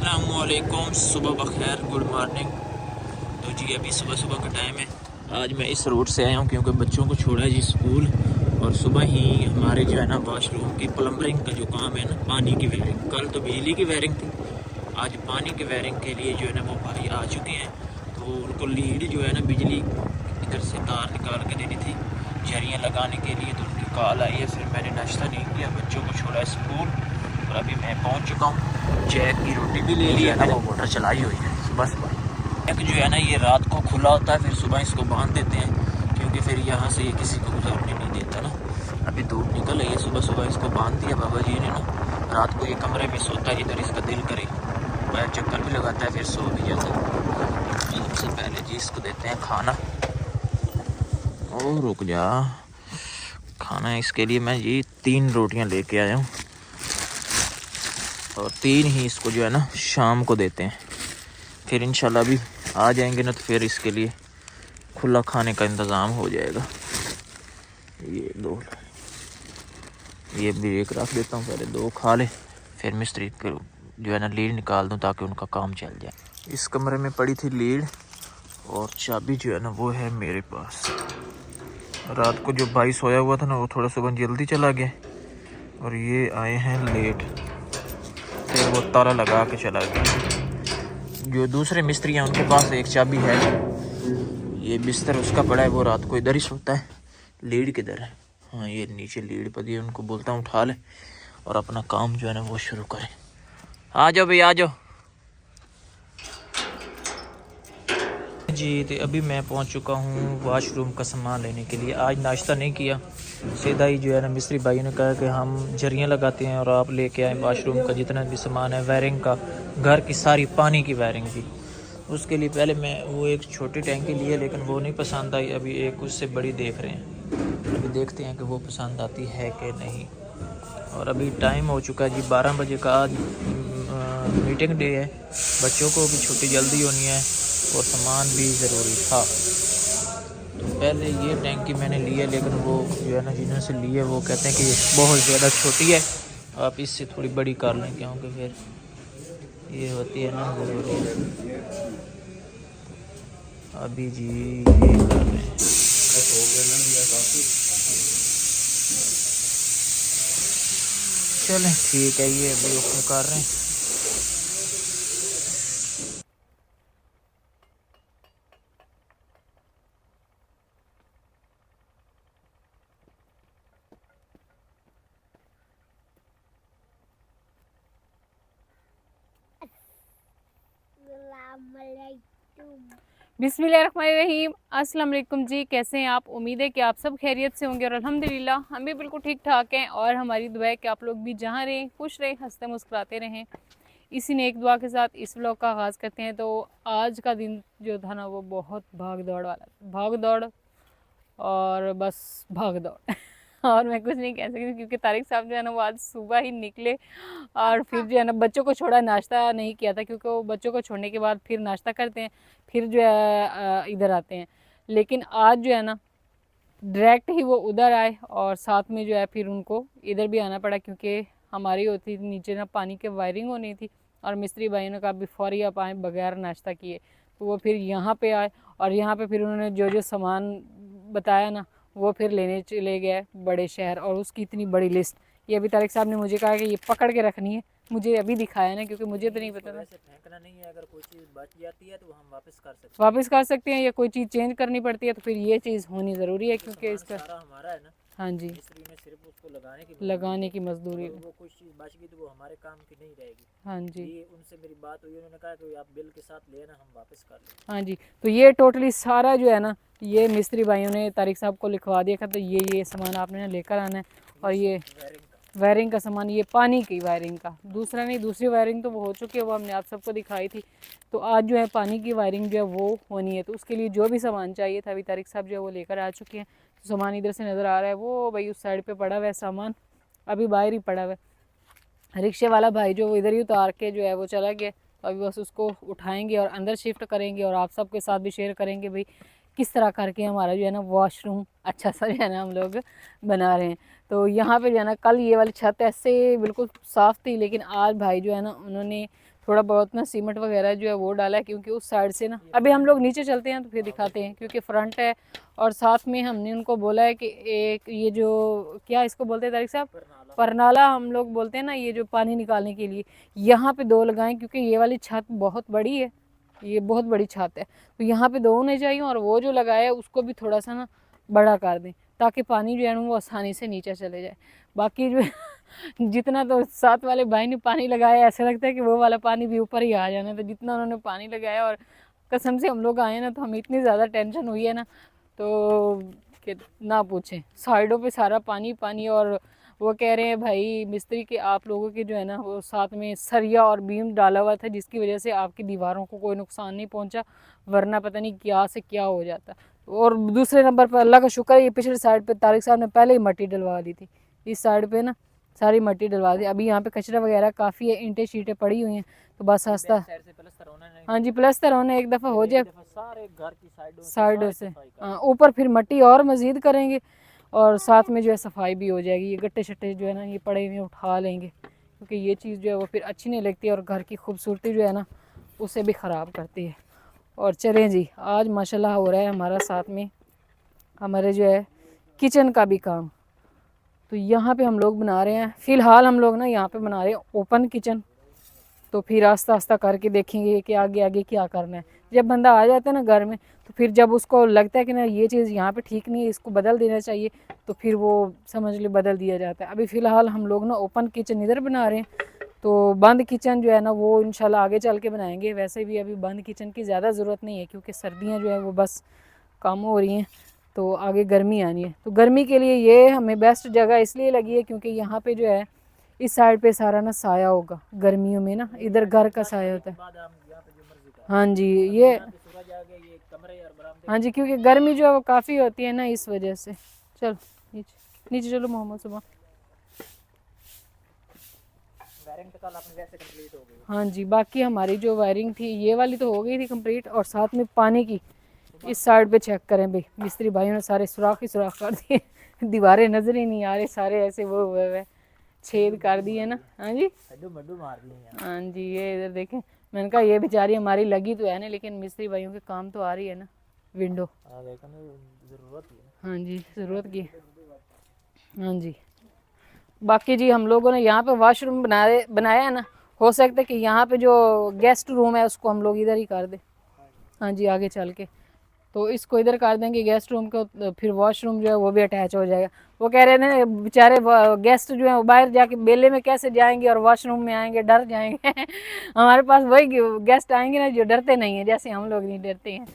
अस्सलामुअलैकुम, सुबह बखैर, good morning. तो जी अभी सुबह सुबह का टाइम है। आज मैं इस रोड से आया हूँ क्योंकि बच्चों को छोड़ा है जी स्कूल, और सुबह ही हमारे जो है ना वाशरूम की प्लम्बरिंग का जो काम है ना, पानी की वायरिंग, कल तो बिजली की वायरिंग थी, आज पानी की वायरिंग के लिए जो है ना वो भाई आ चुके हैं। तो उनको लीड जो है ना बिजली इधर से तार निकाल के देनी थी झरियाँ लगाने के लिए, तो उनकी कॉल आई है। फिर मैंने नाश्ता नहीं किया, बच्चों को छोड़ा स्कूल और अभी मैं पहुंच चुका हूँ। जैक की रोटी भी ले ली है ना, वो मोटर चलाई हुई है सुबह सुबह। एक जो है ना ये रात को खुला होता है, फिर सुबह इसको बांध देते हैं क्योंकि फिर यहाँ से ये किसी को गुजरने नहीं देता ना। अभी धूप निकल रही है, सुबह सुबह इसको बांध दिया बाबा जी ने ना। रात को ये कमरे में सोता है जिधर इसका दिल करे, पैर चक्कर भी लगाता है, फिर सो भी जाता है। सबसे पहले जी इसको देते हैं खाना। ओ रुक जा, खाना इसके लिए मैं जी 3 रोटियां लेके आया हूँ और 3 ही इसको जो है ना शाम को देते हैं। फिर इंशाल्लाह भी आ जाएंगे ना, तो फिर इसके लिए खुला खाने का इंतज़ाम हो जाएगा। ये 2 ये भी एक रख देता हूँ, पहले 2 खा ले, फिर मिस्त्री को जो है ना लीड निकाल दूँ ताकि उनका काम चल जाए। इस कमरे में पड़ी थी लीड और चाबी जो है ना वो है मेरे पास। रात को जो भाई सोया हुआ था ना वो थोड़ा सुबह जल्दी चला गया और ये आए हैं लेट, फिर वो ताला लगा के चला गया। जो दूसरे मिस्त्री हैं उनके पास एक चाबी है, ये बिस्तर उसका पड़ा है, वो रात को इधर ही सोता है। लीड किधर है? हाँ ये नीचे लीड पड़ी है, उनको बोलता हूँ उठा ले और अपना काम जो है ना वो शुरू करें। आ जाओ भाई आ जाओ जी। तो अभी मैं पहुंच चुका हूं वाशरूम का सामान लेने के लिए। आज नाश्ता नहीं किया, सीधा ही जो है ना मिस्त्री भाई ने कहा कि हम झरियाँ लगाते हैं और आप लेके आए वाशरूम का जितना भी सामान है, वायरिंग का, घर की सारी पानी की वायरिंग भी। उसके लिए पहले मैं वो एक छोटी टैंकी ली है, लेकिन वो नहीं पसंद आई। अभी एक उससे बड़ी देख रहे हैं, अभी देखते हैं कि वो पसंद आती है कि नहीं। और अभी टाइम हो चुका है जी 12 बजे का। आज मीटिंग डे है, बच्चों को भी छुट्टी जल्दी होनी है और सामान भी ज़रूरी था। तो पहले ये टैंकी मैंने ली है, लेकिन वो जो है ना जिन्होंने ली है वो कहते हैं कि ये बहुत ज़्यादा छोटी है, आप इससे थोड़ी बड़ी कर लें, क्योंकि फिर ये होती है ना ज़रूरी। अभी जी ये कर रहे हैं। चलें ठीक है, ये अभी ओके कर रहे हैं। बिस्मिल्लाहिर्रहमानिर्रहीम। अस्सलाम वालेकुम जी, कैसे हैं आप? उम्मीद है कि आप सब खैरियत से होंगे और अल्हम्दुलिल्लाह हम भी बिल्कुल ठीक ठाक हैं। और हमारी दुआ है कि आप लोग भी जहाँ रहें खुश रहें, हंसते मुस्कुराते रहें। इसी नेक दुआ के साथ इस व्लॉग का आगाज़ करते हैं। तो आज का दिन जो था ना वो बहुत भाग दौड़ वाला, भाग दौड़ और बस भाग दौड़ और मैं कुछ नहीं कह सकती क्योंकि तारिक साहब जो है ना वो आज सुबह ही निकले और फिर जो है ना बच्चों को छोड़ा, नाश्ता नहीं किया था क्योंकि वो बच्चों को छोड़ने के बाद फिर नाश्ता करते हैं, फिर जो है इधर आते हैं। लेकिन आज जो है ना डायरेक्ट ही वो उधर आए और साथ में जो है फिर उनको इधर भी आना पड़ा क्योंकि हमारी होती थी नीचे ना पानी की वायरिंग होनी थी और मिस्त्री भाई ने कहा बिफोर ही आप आए बगैर नाश्ता किए, तो वो फिर यहाँ पे आए और यहाँ पे फिर उन्होंने जो जो सामान बताया ना वो फिर लेने चले गए बड़े शहर, और उसकी इतनी बड़ी लिस्ट। ये अभी तारिक साहब ने मुझे कहा कि ये पकड़ के रखनी है, मुझे अभी दिखाया ना क्योंकि मुझे तो नहीं पता था। वैसे फेंकना नहीं है, अगर कोई चीज़ बच जाती है तो वो हम वापस कर सकते हैं। वापस कर सकते हैं या कोई चीज़ चेंज करनी पड़ती है तो फिर ये चीज़ होनी ज़रूरी है क्योंकि इसका सारा हमारा है ना। हाँ जी, मिस्त्री ने सिर्फ उसको लगाने की मजदूरी। वो कुछ चीज़ बच गई तो वो हमारे काम की नहीं रहेगी। हाँ जी, ये उनसे मेरी बात हुई, उन्होंने कहा कि आप बिल के साथ लेना, हम वापस कर लेंगे। हाँ जी। तो ये टोटली सारा जो है ना ये मिस्त्री भाइयों ने तारिक साहब को लिखवा दिया था, तो ये सामान आपने ना लेकर आना है। और ये वायरिंग का सामान, ये पानी की वायरिंग का, दूसरा नहीं, दूसरी वायरिंग तो वो हो चुकी है, वो हमने आप सबको दिखाई थी। तो आज जो है पानी की वायरिंग जो है वो होनी है, तो उसके लिए जो भी सामान चाहिए था अभी तारिक साहब जो है वो लेकर आ चुके हैं। तो सामान इधर से नज़र आ रहा है, वो भाई उस साइड पर पड़ा हुआ है सामान, अभी बाहर ही पड़ा हुआ है। रिक्शे वाला भाई जो इधर ही उतार के जो है वो चला गया, तो अभी बस उसको उठाएंगे और अंदर शिफ्ट करेंगे और आप सबके साथ भी शेयर करेंगे भाई किस तरह करके हमारा जो है ना वॉशरूम अच्छा सा जो है ना हम लोग बना रहे हैं। तो यहाँ पे जो है ना कल ये वाली छत ऐसे बिल्कुल साफ़ थी, लेकिन आज भाई जो है ना उन्होंने थोड़ा बहुत ना सीमेंट वगैरह जो है वो डाला है, क्योंकि उस साइड से ना, अभी हम लोग नीचे चलते हैं तो फिर दिखाते हैं, क्योंकि फ्रंट है। और साथ में हमने उनको बोला है कि एक ये जो क्या इसको बोलते हैं तारिक साहब, परनाला हम लोग बोलते हैं ना, ये जो पानी निकालने के लिए, यहाँ पे 2 लगाएं, क्योंकि ये वाली छत बहुत बड़ी है, ये बहुत बड़ी छत है, तो यहाँ पे 2 होने चाहिए। और वो जो लगाया है उसको भी थोड़ा सा ना बड़ा कर दें, ताकि पानी जो है ना वो आसानी से नीचे चले जाए। बाकी जो है जितना तो साथ वाले भाई ने पानी लगाया, ऐसा लगता है कि वो वाला पानी भी ऊपर ही आ जाना, तो जितना उन्होंने पानी लगाया, और कसम से हम लोग आए ना तो हमें इतनी ज़्यादा टेंशन हुई है ना, तो कि ना पूछें, साइडों पे सारा पानी पानी। और वो कह रहे हैं भाई मिस्त्री कि आप लोगों के जो है ना वो साथ में सरिया और बीम डाला हुआ था, जिसकी वजह से आपकी दीवारों को कोई नुकसान नहीं पहुंचा, वरना पता नहीं क्या से क्या हो जाता। और दूसरे नंबर पर अल्लाह का शुक्र है, ये पिछले साइड पे तारिक साहब ने पहले ही मट्टी डलवा दी थी, इस साइड पे ना सारी मट्टी डलवा दी। अभी यहाँ पे कचरा वगैरह काफ़ी है, ईंटें शीटें पड़ी हुई हैं, तो बस आस्ता, हाँ जी प्लस्तर होने एक दफ़ा हो जाए सारे घर की साइडों से, हाँ ऊपर फिर मट्टी और मज़ीद करेंगे, और साथ में जो है सफाई भी हो जाएगी। ये गट्टे शट्टे जो है ना ये पड़े हुए उठा लेंगे, क्योंकि ये चीज़ जो है वो फिर अच्छी नहीं लगती, और घर की खूबसूरती जो है ना उसे भी ख़राब करती है। और चलें जी, आज माशाल्लाह हो रहा है हमारा साथ में हमारे जो है किचन का भी काम। तो यहाँ पे हम लोग बना रहे हैं, फ़िलहाल हम लोग ना यहाँ पे बना रहे हैं ओपन किचन, तो फिर आस्ता आस्ता करके देखेंगे कि आगे आगे क्या करना है। जब बंदा आ जाता है ना घर में, तो फिर जब उसको लगता है कि ना ये चीज़ यहाँ पे ठीक नहीं है, इसको बदल देना चाहिए, तो फिर वो समझ ले बदल दिया जाता है। अभी फ़िलहाल हम लोग ना ओपन किचन इधर बना रहे हैं, तो बंद किचन जो है ना वो इंशाल्लाह आगे चल के बनाएंगे। वैसे भी अभी बंद किचन की ज़्यादा ज़रूरत नहीं है, क्योंकि सर्दियाँ जो है वो बस कम हो रही हैं, तो आगे गर्मी आनी है। तो गर्मी के लिए ये हमें बेस्ट जगह इसलिए लगी है, क्योंकि यहाँ पे जो है इस साइड पे सारा ना साया होगा गर्मियों में ना, इधर घर का साया होता है। हाँ जी ये, हाँ जी क्योंकि गर्मी जो है वो काफ़ी होती है ना, इस वजह से। चल नीचे नीचे चलो मोहम्मद सुबह। हाँ जी बाकी हमारी जो वायरिंग थी ये वाली तो हो गई थी कंप्लीट, और साथ में पानी की इस साइड पे चेक करें भाई, मिस्त्री भाइयों ने सारे सुराख ही सुराख कर दिए दीवारें नजर ही नहीं आ रही, सारे ऐसे वो हुए हुए छेद कर दिए ना। हाँ जी मार दिए। हाँ जी ये इधर देखें, मैंने कहा ये बेचारी हमारी लगी तो है ना, लेकिन मिस्त्री भाइयों के काम तो आ रही है ना विंडो। हाँ जी ज़रूरत की, हाँ जी। बाकी जी हम लोगों ने यहाँ पे वॉशरूम बनाया है ना, हो सकता है कि यहाँ पे जो गेस्ट रूम है उसको हम लोग इधर ही कर दें। हाँ जी आगे चल के तो इसको इधर कर देंगे गेस्ट रूम को, तो फिर वॉशरूम जो है वो भी अटैच हो जाएगा। वो कह रहे थे बेचारे गेस्ट जो है वो बाहर जाके बेले में कैसे जाएंगे और वॉशरूम में आएंगे, डर जाएंगे हमारे पास वही गेस्ट आएंगे ना जो डरते नहीं हैं, जैसे हम लोग नहीं डरते हैं।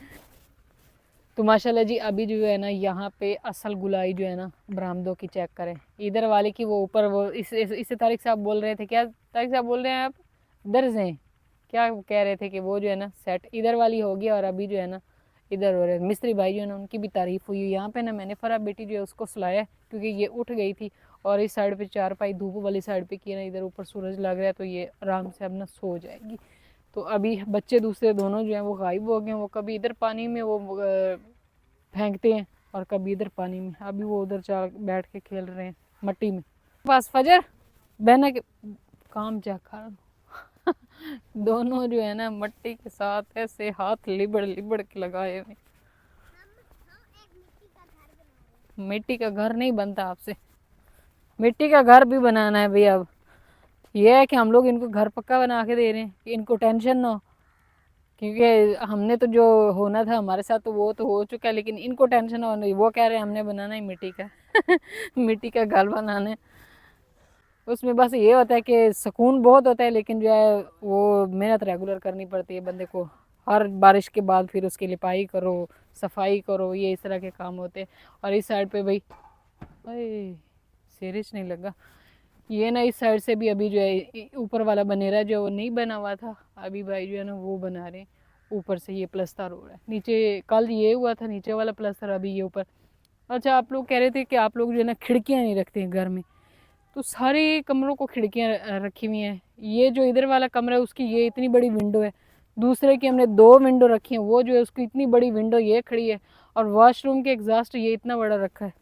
तो माशाल्लाह जी अभी जो है ना यहाँ पे असल गुलाई जो है ना बरामदों की चेक करें, इधर वाले की वो ऊपर वो इससे तारिक साहब बोल रहे थे, क्या तारिक साहब बोल रहे हैं आप, दर्ज हैं क्या कह रहे थे कि वो जो है ना सेट इधर वाली होगी, और अभी जो है ना इधर हो रहे हैं। मिस्त्री भाई जो है ना उनकी भी तारीफ हुई। यहाँ पे ना मैंने फरा बेटी जो है उसको सुलाया, क्योंकि ये उठ गई थी, और इस साइड पे 4 पाई धूप वाली साइड पे किया ना, इधर ऊपर सूरज लग रहा है, तो ये आराम से अब ना सो जाएगी। तो अभी बच्चे दूसरे दोनों जो हैं वो गायब हो गए हैं, वो कभी इधर पानी में वो फेंकते हैं और कभी इधर पानी में। अभी वो उधर चल बैठ के खेल रहे हैं मट्टी में। बस फजर बहना के काम चेक दोनों जो है ना मट्टी के साथ ऐसे हाथ लिबड़ लिबड़ के लगाए हुए। मिट्टी का घर नहीं बनता आपसे, मिट्टी का घर भी बनाना है भैया। अब ये है कि हम लोग इनको घर पक्का बना के दे रहे हैं कि इनको टेंशन ना हो, क्योंकि हमने तो जो होना था हमारे साथ तो वो तो हो चुका है, लेकिन इनको टेंशन हो नहीं। वो कह रहे हैं हमने बनाना ही मिट्टी का मिट्टी का घर बनाना है। उसमें बस ये होता है कि सुकून बहुत होता है, लेकिन जो है वो मेहनत रेगुलर करनी पड़ती है बंदे को। हर बारिश के बाद फिर उसकी लिपाई करो, सफाई करो, ये इस तरह के काम होते हैं। और इस साइड पे भाई सीरिश नहीं लगा ये ना, इस साइड से भी अभी जो है ऊपर वाला बनेरा जो वो नहीं बना हुआ था, अभी भाई जो है ना वो बना रहे हैं। ऊपर से ये प्लस्तर हो रहा है, नीचे कल ये हुआ था नीचे वाला प्लस्तर, अभी ये ऊपर। अच्छा आप लोग कह रहे थे कि आप लोग जो है ना खिड़कियाँ नहीं रखते हैं घर में, तो सारे कमरों को खिड़कियाँ रखी हुई हैं। ये जो इधर वाला कमरा है उसकी ये इतनी बड़ी विंडो है, दूसरे की हमने 2 विंडो रखी हैं, वो जो है उसकी इतनी बड़ी विंडो ये खड़ी है, और वॉशरूम के एग्जॉस्ट ये इतना बड़ा रखा है,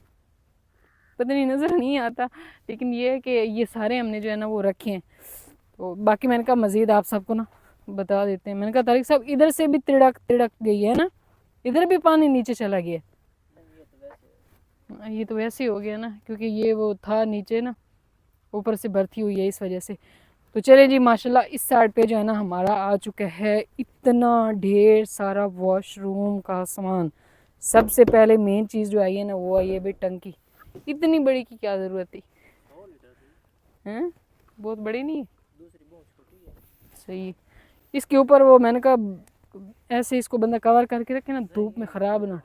पता नहीं नज़र नहीं आता, लेकिन ये है कि ये सारे हमने जो है ना वो रखे हैं। तो बाकी मैंने कहा मज़ीद आप सबको ना बता देते हैं। मैंने कहा तारिक साहब इधर से भी तिड़क तिड़क गई है ना, इधर भी पानी नीचे चला गया। ये तो वैसे ही हो गया ना, क्योंकि ये वो था नीचे ना, ऊपर से भरती हुई है इस वजह से। तो चले जी माशाल्लाह इस साइड पे जो है ना हमारा आ चुका है इतना ढेर सारा वॉशरूम का सामान। सबसे पहले मेन चीज़ जो आई है ना वो आई है भाई टंकी। इतनी बड़ी की क्या ज़रूरत थी, हैं? बहुत बड़ी नहीं है, सही। इसके ऊपर वो मैंने कहा ऐसे इसको बंदा कवर करके रखे ना, धूप में ख़राब ना।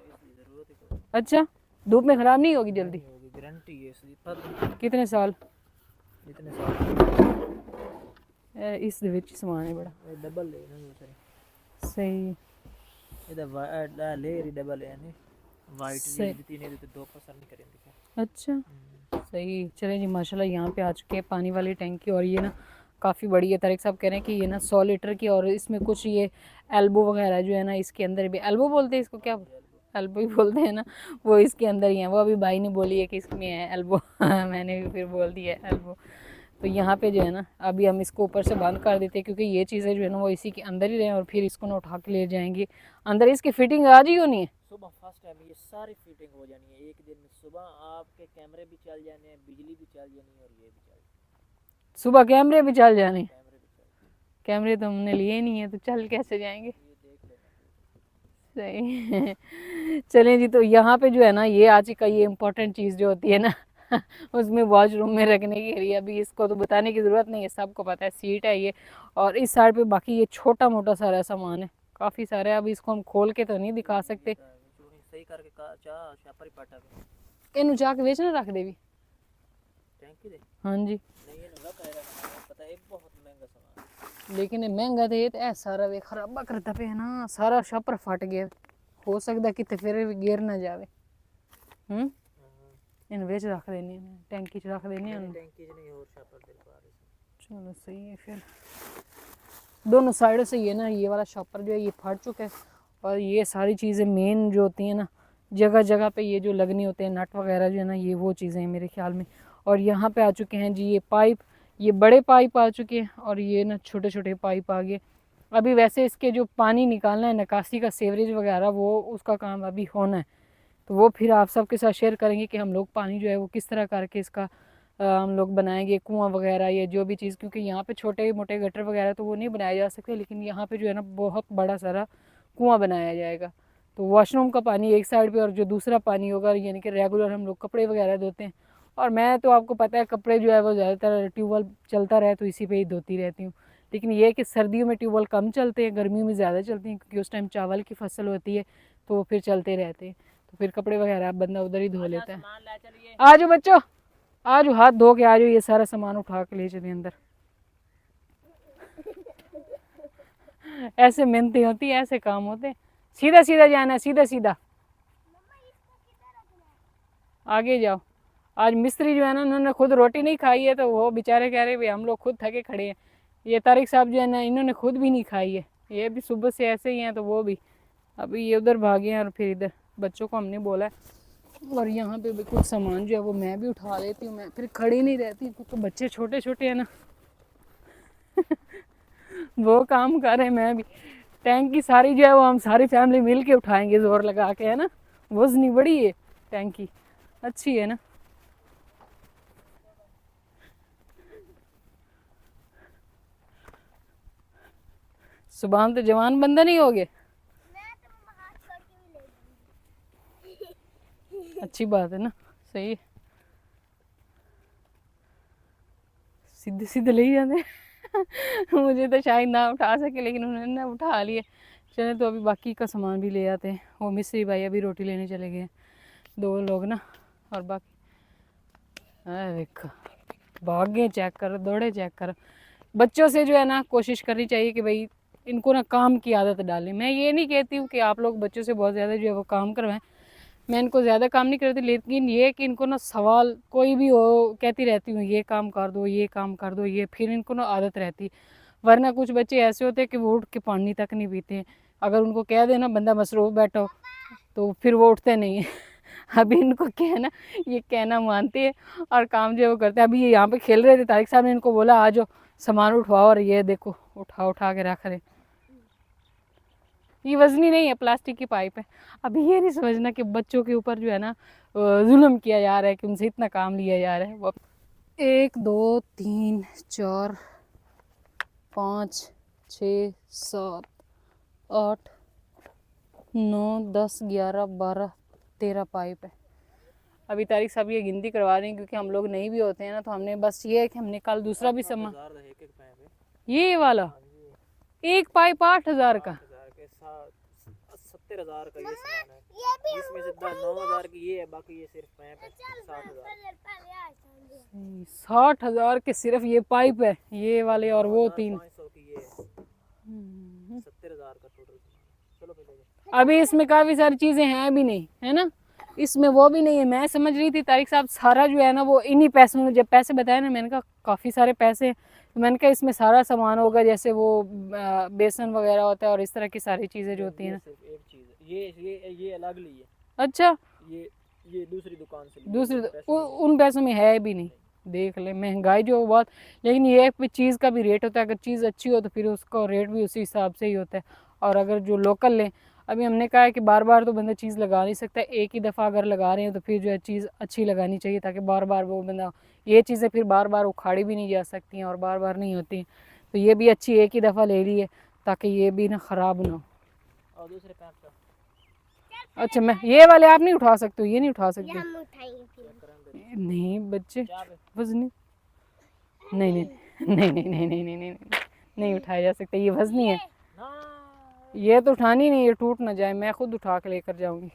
अच्छा, धूप में ख़राब नहीं होगी जल्दी? गारंटी है इसकी। कितने साल? इतने साल इस दे विच समान है बड़ा डबल है ना दूसरे सही। ਇਹਦਾ ਲੇਅਰ ਹੀ ਡਬਲ ਹੈ ਨੇ ਵਾਈਟ सही। ਦੀ तीन ਇਹਦੇ दो पसर नहीं करेंगे। अच्छा सही। चले जी माशाल्लाह यहाँ पे आ चुके हैं पानी वाली टैंकी, और ये ना काफ़ी बड़ी है। तारिक साहब कह रहे हैं कि ये ना 100 लीटर की, और इसमें कुछ ये एल्बो वगैरह जो है ना इसके अंदर भी, एल्बो बोलते हैं इसको, क्या एल्बो ही बोलते हैं ना, वो इसके अंदर ही है। वो अभी भाई ने बोली है कि इसमें है एल्बो मैंने भी फिर बोल दिया एल्बो। तो यहाँ पे जो है ना अभी हम इसको ऊपर से बंद कर देते हैं, क्योंकि ये चीज़ें जो है ना वो इसी के अंदर ही रहे, और फिर इसको ना उठा के ले जाएंगे अंदर। इसकी फिटिंग आज ही होनी है, सुबह फर्स्ट टाइम ये सारी फिटिंग हो जानी है एक दिन में। सुबह आपके कैमरे भी चल जाने हैं, बिजली भी चल जानी है, और ये भी चल सुबह कैमरे भी चल जाने। कैमरे भी चल कैमरे तो हमने लिए नहीं है, तो चल कैसे जाएंगे? ये देख लेना। सही चलें जी। तो यहाँ पे जो है ना ये आज का ये इम्पोर्टेंट चीज़ जो होती है ना उसमें वॉशरूम में रखने के लिए, अभी इसको तो बताने की ज़रूरत नहीं है, सबको पता है, सीट है ये। और इस साइड पे बाकी ये छोटा मोटा सारा सामान है, काफ़ी सारा है। अभी इसको हम खोल के तो नहीं दिखा सकते। सही करके चाह छापर ही पाटा पे इनू चाह के बेचना रख दे भी। टैंकी दे हाँ जी, नहीं ये ना करेगा, पता है बहुत महंगा सामान। लेकिन ये महंगा तो ये तो है सारा वे खराबा करता पे है ना, सारा छापर फट गया। हो सकता कि फिर भी गिर ना जावे। इन बेच रख देनी है, टैंकी च रख देनी है। टैंकी च नहीं और छापर दे पा रहे। चलो सही है फिर। दोनों साइड से ये ना ये वाला शॉपर जो है ये फट चुका है, और ये सारी चीज़ें मेन जो होती हैं ना जगह जगह पे ये जो लगनी होते हैं नट वगैरह जो है ना, ये वो चीज़ें हैं मेरे ख्याल में। और यहाँ पे आ चुके हैं जी ये पाइप, ये बड़े पाइप आ चुके हैं, और ये ना छोटे छोटे पाइप आ गए। अभी वैसे इसके जो पानी निकालना है निकासी का सीवरेज वगैरह वो उसका काम अभी होना है, तो वो फिर आप सबके साथ शेयर करेंगे कि हम लोग पानी जो है वो किस तरह करके इसका हम लोग बनाएंगे कुआं वगैरह या जो भी चीज़। क्योंकि यहाँ पे छोटे मोटे गटर वगैरह तो वो नहीं बनाए जा सकते, लेकिन यहाँ पे जो है ना बहुत बड़ा सारा कुआं बनाया जाएगा। तो वॉशरूम का पानी एक साइड पे, और जो दूसरा पानी होगा यानी कि रेगुलर हम लोग कपड़े वगैरह धोते हैं। और मैं तो आपको पता है कपड़े जो है वो ज़्यादातर ट्यूबवेल चलता रहे तो इसी पे ही धोती रहती हूँ। लेकिन ये कि सर्दियों में ट्यूबवेल कम चलते हैं, गर्मियों में ज़्यादा चलते हैं, क्योंकि उस टाइम चावल की फसल होती है तो वो फिर चलते रहते हैं। तो फिर कपड़े वगैरह बंदा उधर ही धो लेता है। आ जाओ बच्चों, आ जाओ, हाथ धो के आ जाओ, ये सारा सामान उठा के ले चले अंदर। ऐसे मेहनती होती है, ऐसे काम होते, सीधा सीधा जाना है, सीधा सीधा आगे जाओ। आज मिस्त्री जो है ना उन्होंने खुद रोटी नहीं खाई है, तो वो बेचारे कह रहे भाई हम लोग खुद थके खड़े हैं। ये तारिक साहब जो है ना इन्होंने खुद भी नहीं खाई है, ये भी सुबह से ऐसे ही हैं, तो वो भी अभी ये उधर भागे हैं, और फिर इधर बच्चों को हमने बोला है। और यहाँ पे भी कुछ सामान जो है वो मैं भी उठा लेती हूँ, मैं फिर खड़ी नहीं रहती क्योंकि बच्चे छोटे छोटे हैं ना वो काम कर रहे हैं, मैं भी। टैंकी सारी जो है वो हम सारी फैमिली मिल के उठाएंगे जोर लगा के, है ना। वजनी बड़ी है टैंकी, अच्छी है ना। सुबह तो जवान बंदा नहीं हो गए, अच्छी बात है ना, सही है। सीधे सीधे ले जाते मुझे तो शायद ना उठा सके, लेकिन उन्होंने ना उठा लिए। चले तो अभी बाकी का सामान भी ले आते हैं। वो मिस्त्री भाई अभी रोटी लेने चले गए, दो लोग ना, और बाकी देखो भाग गए, चेक करो, दौड़े चेक करो। बच्चों से जो है ना कोशिश करनी चाहिए कि भाई इनको ना काम की आदत डालें। मैं ये नहीं कहती हूँ कि आप लोग बच्चों से बहुत ज़्यादा जो है वो काम करवाएं, मैं इनको ज़्यादा काम नहीं करती, लेकिन ये कि इनको ना सवाल कोई भी हो कहती रहती हूँ ये काम कर दो, ये काम कर दो, ये फिर इनको ना आदत रहती। वरना कुछ बच्चे ऐसे होते हैं कि वो उठ के पानी तक नहीं पीते हैं। अगर उनको कह देना बंदा मसरूफ़ बैठो तो फिर वो उठते नहीं हैं अभी इनको कहना, ये कहना मानते हैं और काम जो है वो करते हैं। अभी ये यहाँ पे खेल रहे थे, तारिक साहब ने इनको बोला आ जाओ, सामान उठवाओ और ये देखो उठा उठा के रख रहे। ये वजनी नहीं है, प्लास्टिक की पाइप है। अभी ये नहीं समझना कि बच्चों के ऊपर जो है ना जुल्म किया जा रहा है कि उनसे इतना काम लिया जा रहा है। वो 1 2 3 4 5 6 7 8 9 10 11 12 13 पाइप है। अभी तारिक साहब ये गिनती करवा रहे हैं क्योंकि हम लोग नहीं भी होते हैं ना, तो हमने बस ये है कि हमने कल दूसरा भी सामान, ये वाला एक पाइप 8,000 का, 70,000 का ये सामान है, जिसमें से 9,000 की ये है, बाकी ये सिर्फ पाइप है। 60,000 के सिर्फ ये पाइप है, ये वाले और वो 3। 500 की ये है, 70,000 का टोटल सामान। चलो पहले अभी इसमें काफ़ी सारी चीज़ें हैं भी नहीं, है ना, इसमें वो भी नहीं है। मैं समझ रही थी तारिक साहब सारा जो है ना वो इन्हीं पैसों में, जब पैसे बताए ना मैंने कहा काफ़ी सारे पैसे हैं, तो मैंने कहा इसमें सारा सामान होगा, जैसे वो बेसन वगैरह होता है और इस तरह की सारी चीज़ें जो होती हैं ना। सिर्फ एक चीज़ ये अलग ली है। अच्छा, ये दूसरी दुकान से उन पैसों में है भी नहीं। देख ले महंगाई जो बहुत, लेकिन ये चीज़ का भी रेट होता है, अगर चीज़ अच्छी हो तो फिर उसका रेट भी उसी हिसाब से ही होता है। और अगर जो लोकल लें, अभी हमने कहा है कि बार बार तो बंदा चीज़ लगा नहीं सकता, एक ही दफ़ा अगर लगा रहे हैं तो फिर जो है चीज़ अच्छी लगानी चाहिए, ताकि बार बार वो बंदा, ये चीज़ें फिर बार बार उखाड़ी भी नहीं जा सकती हैं और बार बार नहीं होती। तो ये भी अच्छी एक ही दफ़ा ले ली है ताकि ये भी ना ख़राब ना हो। और दूसरे पैप का, अच्छा, मैं ये वाले आप नहीं उठा सकते हो, ये नहीं उठा सकते नहीं बच्चे, वजनी नहीं नहीं नहीं नहीं नहीं नहीं नहीं नहीं नहीं उठाया जा सकता, ये वजनी है, ये तो उठानी नहीं, ये टूट ना जाए, मैं खुद उठा के लेकर जाऊंगी,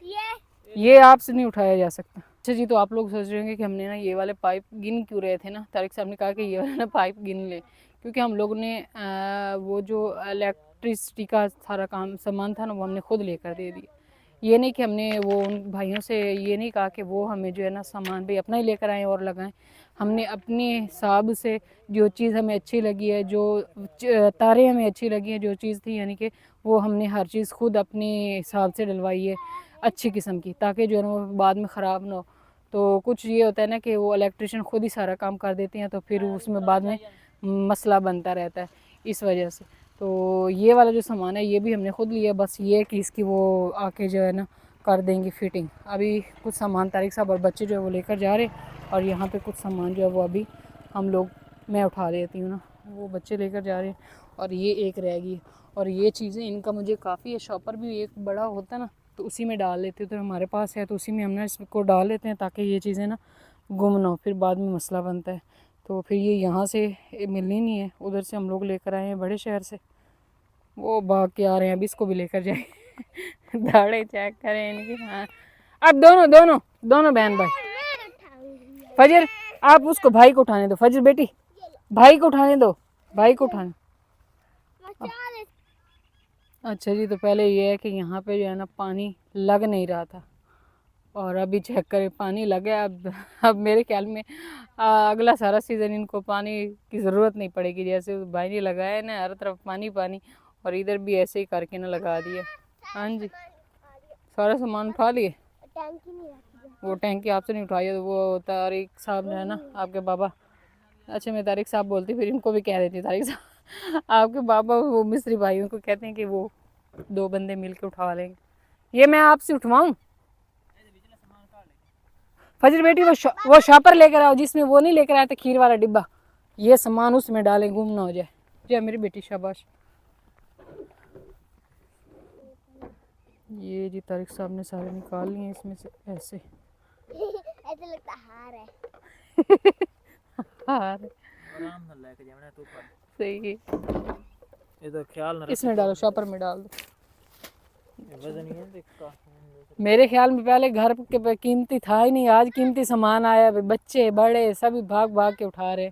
ये आपसे नहीं उठाया जा सकता। अच्छा जी, तो आप लोग सोच रहे होंगे कि हमने ना ये वाले पाइप गिन क्यों रहे थे ना, तारिक साहब ने कहा कि ये वाला ना पाइप गिन ले, क्योंकि हम लोग ने वो जो इलेक्ट्रिसिटी का सारा काम सामान था ना वो हमने खुद लेकर दे दिया। ये नहीं कि हमने वो उन भाइयों से ये नहीं कहा कि वो हमें जो है ना सामान भी अपना ही लेकर आएँ और लगाएं। हमने अपने हिसाब से जो चीज़ हमें अच्छी लगी है, जो तारे हमें अच्छी लगी हैं, जो चीज़ थी यानी कि वो हमने हर चीज़ खुद अपने हिसाब से डलवाई है अच्छी किस्म की, ताकि जो है ना वो बाद में ख़राब ना हो। तो कुछ ये होता है ना कि वो इलेक्ट्रिशियन खुद ही सारा काम कर देते हैं, तो फिर उसमें बाद में मसला बनता रहता है, इस वजह से। तो ये वाला जो सामान है ये भी हमने खुद लिया, बस ये कि इसकी वो आके जो है ना कर देंगे फिटिंग। अभी कुछ सामान तारिक साहब और बच्चे जो है वो लेकर जा रहे, और यहाँ पे कुछ सामान जो है वो अभी हम लोग, मैं उठा देती हूँ ना, वो बच्चे लेकर जा रहे हैं। और ये एक रह गई, और ये चीज़ें इनका मुझे काफ़ी है, शॉपर भी एक बड़ा होता है ना तो उसी में डाल लेते, तो हमारे पास है तो उसी में हम ना इसको डाल लेते हैं ताकि ये चीज़ें ना गुम ना हो, फिर बाद में मसला बनता है। तो फिर ये यहाँ से मिलनी नहीं है, उधर से हम लोग लेकर आए हैं बड़े शहर से, वो भाग के आ रहे हैं, अभी इसको भी लेकर जाए दाढ़े चेक करें इनकी। हाँ, अब दोनों दोनों दोनों बहन भाई, फजर आप उसको भाई को उठाने दो, फजर बेटी भाई को उठाने दो, भाई को उठाने। अच्छा जी, तो पहले ये है कि यहाँ पे जो है ना पानी लग नहीं रहा था, और अभी चेक करें पानी लग गया। अब मेरे ख्याल में अगला सारा सीज़न इनको पानी की ज़रूरत नहीं पड़ेगी, जैसे उस भाई ने लगाया है ना हर तरफ पानी पानी, और इधर भी ऐसे ही करके ना लगा दिया। हाँ जी, सारा सामान उठा लिए, वो टैंकी आपसे नहीं उठाई, तो वो तारिक साहब है ना आपके बाबा, अच्छा मैं तारिक साहब बोलती फिर इनको भी कह देती तारिक साहब आपके बाबा वो मिस्त्री भाइयों को कहते हैं कि वो 2 बंदे मिल के उठा लेंगे। ये मैं आपसे उठवाऊँ फजर बेटी, वो शॉपर लेकर आओ जिसमें वो नहीं लेकर आया था खीर वाला डिब्बा, ये सामान उसमें डालें, गुम ना हो जाए। जय मेरी बेटी, शाबाश। ये जी तारिक साहब ने सारे निकाल लिए इसमें से, ऐसे ऐसा लगता हार है हार आराम से लेके जाना तू पर, सही है। ये तो ख्याल ना इसमें डालो, शॉपर में डाल दो। वजन ही है देखा। मेरे ख्याल में पहले घर के कीमती था ही नहीं, आज कीमती सामान आया, बच्चे बड़े सभी भाग भाग के उठा रहे।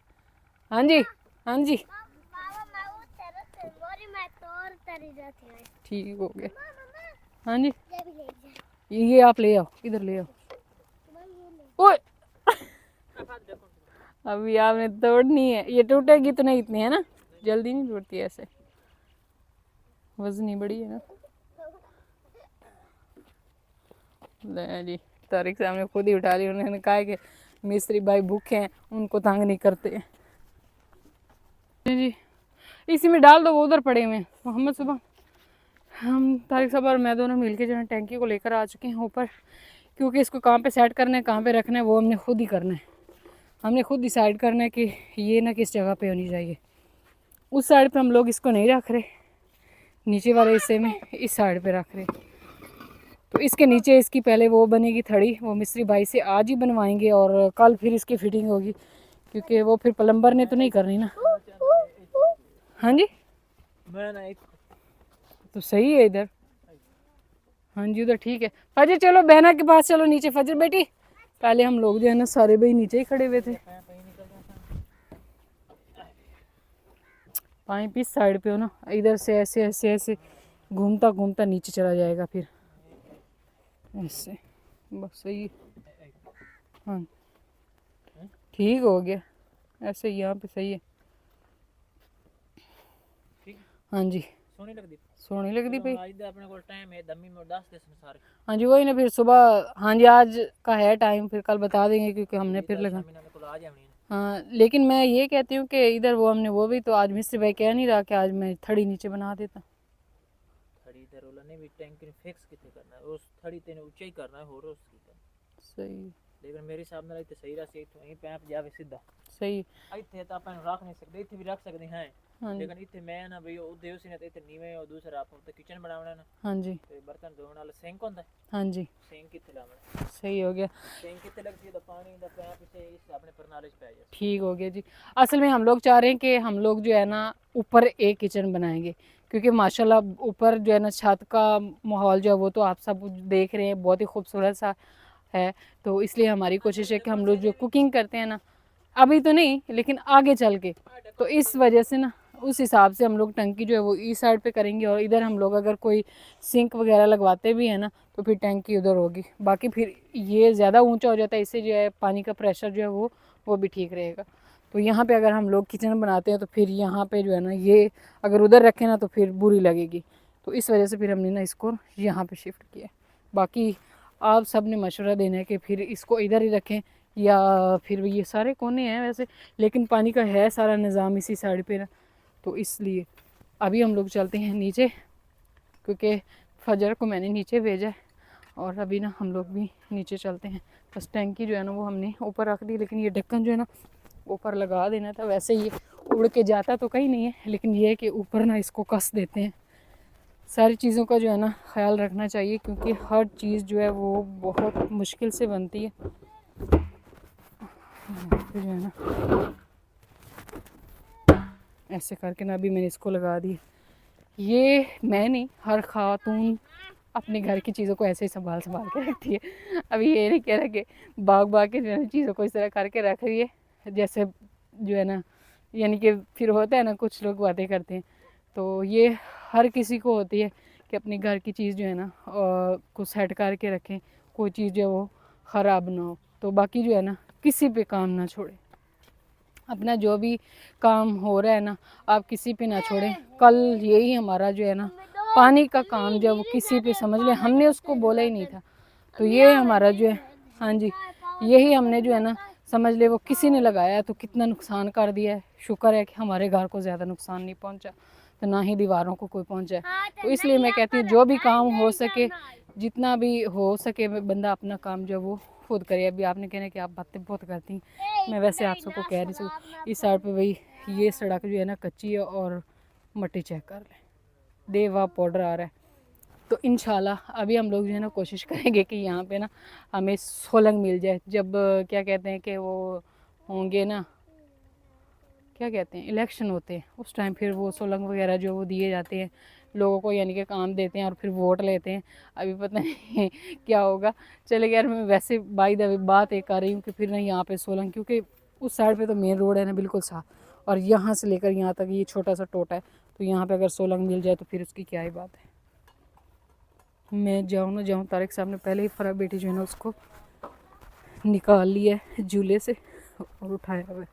हाँ जी, हाँ जी, ठीक हो गया। हाँ जी, ये आप ले आओ, इधर ले आओ। ओए अभी आपने तोड़नी है, ये टूटेगी तो नहीं इतनी, है ना, जल्दी नहीं टूटती ऐसे, वजनी बड़ी है ना। ले जी, तारिक साहब ने खुद ही उठा ली, उन्होंने कहा कि मिस्त्री भाई भूखे हैं, उनको तंग नहीं करते। जी इसी में डाल दो, वो उधर पड़े हुए हैं। मोहम्मद सुबह हम तारिक साहब और मैं दोनों मिलके जो है टैंकी को लेकर आ चुके हैं ऊपर, क्योंकि इसको कहाँ पे सेट करना है, कहाँ पे रखना है, वो हमने खुद ही करना है। हमने खुद डिसाइड करना है कि ये ना किस जगह पे होनी चाहिए। उस साइड पे हम लोग इसको नहीं रख रहे, नीचे वाले हिस्से में इस साइड पे रख रहे। तो इसके नीचे इसकी पहले वो बनेगी थड़ी, वो मिस्त्री भाई से आज ही बनवाएंगे और कल फिर इसकी फिटिंग होगी, क्योंकि वो फिर प्लम्बर ने तो नहीं करनी ना। हाँ जी, तो सही है इधर। हाँ जी उधर ठीक है। फजर चलो बहना के पास चलो नीचे। फजर बेटी, पहले हम लोग जो है ना सारे भाई नीचे ही खड़े हुए थे। पाइप इस साइड पे हो ना, इधर से ऐसे ऐसे ऐसे घूमता घूमता नीचे चला जाएगा फिर ऐसे, बस सही है। हाँ ठीक हो गया, ऐसे यहाँ पे सही है। हाँ जी सोनी लगती भाई। अपने को टाइम है दमी में 10 सारे। हाँ जी वही ना, फिर सुबह। हाँ जी आज का है टाइम, फिर कल बता देंगे क्योंकि हमने फिर लगा। हाँ लेकिन मैं ये कहती हूँ कि इधर वो हमने वो भी तो आज मिस्त्री भाई कह नहीं रहा कि आज मैं थड़ी नीचे बना देता। थड़ी इधर वाला नहीं भी टैंक फिक्स कितने करना है, उस थड़ी तेने ऊंचाई करना है और उसकी सही। लेकिन मेरे हिसाब नाल इत्ते सही रसी, इत्थों ही पैप जावे सीधा सही। इत्थे तो अपन रख नहीं सकते, इत्थे भी रख सकते हैं। हाँ लेकिन इत्थे मैं ना भई ओ देव सिंह ते इत्थे नीवे और दूसरा आप तो किचन बनावना ना। हाँ जी ते बर्तन धोने वाला सिंक होंदा है। हाँ जी सिंक कित्थे लावना, सही हो गया। सिंक कित्थे लगती है तो पानी दा पैप से इस अपने प्रणाली पे आ जाए। ठीक हो गया जी। असल में हम लोग चाह रहे हैं कि हम लोग जो है ना ऊपर एक किचन बनाएंगे, क्योंकि माशाल्लाह ऊपर जो है ना छत का माहौल जो है वो तो आप सब देख रहे हैं, बहुत ही खूबसूरत सा है। तो इसलिए हमारी कोशिश है कि हम लोग जो कुकिंग करते हैं ना, अभी तो नहीं लेकिन आगे चल के, तो इस वजह से ना उस हिसाब से हम लोग टंकी जो है वो इस साइड पे करेंगे, और इधर हम लोग अगर कोई सिंक वगैरह लगवाते भी हैं ना तो फिर टंकी उधर होगी। बाकी फिर ये ज़्यादा ऊंचा हो जाता है, इससे जो है पानी का प्रेशर जो है वो भी ठीक रहेगा। तो यहाँ पे अगर हम लोग किचन बनाते हैं तो फिर यहाँ पे जो है ना ये अगर उधर रखें ना तो फिर बुरी लगेगी। तो इस वजह से फिर हमने ना इसको यहाँ पे शिफ्ट किया। बाकी आप सब ने मशवरा देना है कि फिर इसको इधर ही रखें या फिर ये सारे कोने हैं वैसे, लेकिन पानी का है सारा निज़ाम इसी साइड पे ना, तो इसलिए अभी हम लोग चलते हैं नीचे, क्योंकि फजर को मैंने नीचे भेजा है और अभी ना हम लोग भी नीचे चलते हैं। बस टैंकी जो है ना वो हमने ऊपर रख दी, लेकिन ये ढक्कन जो है ना ऊपर लगा देना था। वैसे ये उड़ के जाता तो कहीं नहीं है, लेकिन ये है कि ऊपर ना इसको कस देते हैं। सारी चीज़ों का जो है ना ख्याल रखना चाहिए, क्योंकि हर चीज़ जो है वो बहुत मुश्किल से बनती है। जो है ना ऐसे करके ना अभी मैंने इसको लगा दी। ये मैं नहीं, हर खातून अपने घर की चीज़ों को ऐसे ही संभाल के रखती है। अभी ये नहीं कह रहा कि बाग के जो है चीज़ों को इस तरह करके रख रही है जैसे जो है ना, यानी कि फिर होता है ना कुछ लोग बातें करते हैं, तो ये हर किसी को होती है कि अपने घर की चीज़ जो है ना को सेट करके रखें, कोई चीज़ जो है वो ख़राब ना हो। तो बाकी जो है ना किसी पे काम ना छोड़ें, अपना जो भी काम हो रहा है ना आप किसी पे ना छोड़ें। कल यही हमारा जो है ना पानी का काम जो है वो किसी पे समझ लें हमने उसको बोला ही नहीं था, तो ये हमारा जो है, हाँ जी यही हमने जो है ना समझ ले वो किसी ने लगाया तो कितना नुकसान कर दिया है। शुक्र है कि हमारे घर को ज़्यादा नुकसान नहीं पहुंचा, तो ना ही दीवारों को कोई पहुंचा है। तो इसलिए मैं कहती हूँ जो भी काम हो सके, जितना भी हो सके बंदा अपना काम जो वो खुद करे। अभी आपने कहना कि आप बातें बहुत करती, मैं वैसे आप सबको कह रही हूँ इस साइड पे भाई ये सड़क जो है ना कच्ची है और मट्टी चेक कर लें, देवा पाउडर आ रहा है। तो इंशाल्लाह अभी हम लोग जो है ना कोशिश करेंगे कि यहाँ पे ना हमें सोलंग मिल जाए। जब क्या कहते हैं कि वो होंगे ना, क्या कहते हैं इलेक्शन होते हैं उस टाइम, फिर वो सोलंग वगैरह जो वो दिए जाते हैं लोगों को, यानी कि काम देते हैं और फिर वोट लेते हैं। अभी पता नहीं क्या होगा। चले यार मैं वैसे बाई द वे बात एक कर रही हूँ कि फिर ना यहाँ पे सोलंग, क्योंकि उस साइड पे तो मेन रोड है ना बिल्कुल साफ, और यहाँ से लेकर यहाँ तक ये छोटा सा टोटा है, तो यहाँ पे अगर सोलंग मिल जाए तो फिर उसकी क्या ही बात है। मैं जाऊँ ना जाऊँ, तारिक साहब ने पहले ही फरा बेटी जो है ना उसको निकाल लिया है झूले से और उठाया हुआ है।